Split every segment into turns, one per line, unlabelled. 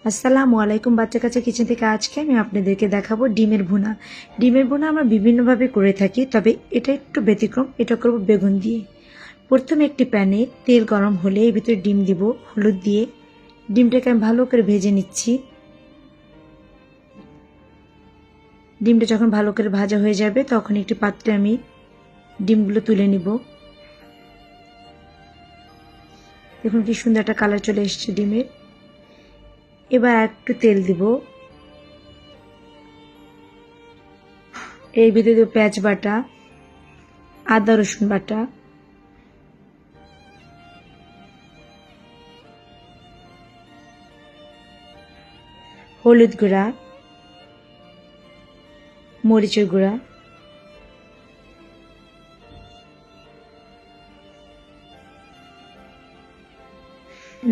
আসসালামু আলাইকুম বাচ্চা কাচ্চা কিচেন থেকে আজকে আমি আপনাদেরকে দেখাবো ডিমের ভুনা। ডিমের ভুনা আমরা বিভিন্নভাবে করে থাকি, তবে এটা একটু ব্যতিক্রম। এটা করব বেগুন দিয়ে। প্রথমে একটি প্যানে তেল গরম হলে এর ভিতরে ডিম দিব, হলুদ দিয়ে ডিমটাকে আমি ভালো করে ভেজে নিচ্ছি। ডিমটা যখন ভালো করে ভাজা হয়ে যাবে তখন একটি পাত্রে আমি ডিমগুলো তুলে নিব। দেখুন কি সুন্দর একটা কালার চলে এসেছে ডিমের। এবার একটু তেল দিব, এর ভিতরে দেব পেঁয়াজ বাটা, আদা রসুন বাটা, হলুদ গুঁড়া, মরিচের গুঁড়া,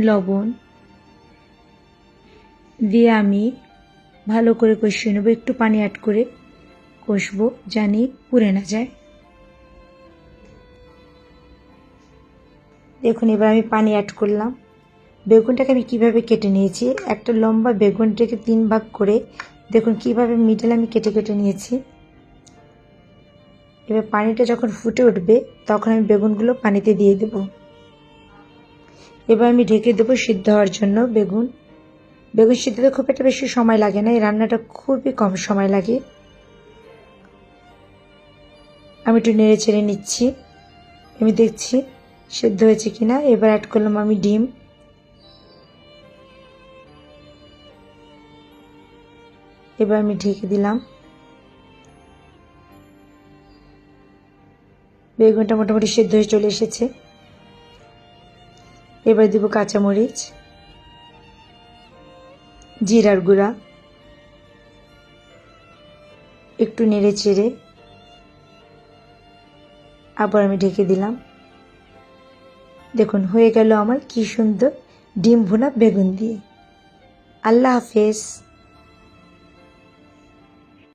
লবণ দিয়ে আমি ভালো করে কষিয়ে নেব। একটু পানি অ্যাড করে কষবো, জানি পুড়ে না যায়। দেখুন এবার আমি পানি অ্যাড করলাম। বেগুনটাকে আমি কিভাবে কেটে নিয়েছি, একটা লম্বা বেগুনটাকে 3 ভাগ করে দেখুন কিভাবে মিডল আমি কেটে কেটে নিয়েছি। এবার পানিটা যখন ফুটে উঠবে তখন আমি বেগুনগুলো পানিতে দিয়ে দেব। এবার আমি ঢেকে দেবো সিদ্ধ হওয়ার জন্য। বেগুন সিদ্ধতে খুব একটা বেশি সময় লাগে না, এই রান্নাটা খুবই কম সময় লাগে। আমি একটু নেড়ে চেড়ে নিচ্ছি, আমি দেখছি সিদ্ধ হয়েছে কিনা। এবার অ্যাড করলাম আমি ডিম। এবার আমি ঢেকে দিলাম। বেগুনটা মোটামুটি সিদ্ধ হয়ে চলে এসেছে। এবার দিব কাঁচামরিচ, জিরার গুঁড়া, একটু নেড়ে চেড়ে আবার আমি ঢেকে দিলাম। দেখুন হয়ে গেল আমার কি সুন্দর ডিম ভুনা বেগুন দিয়ে। আল্লাহ হাফেজ।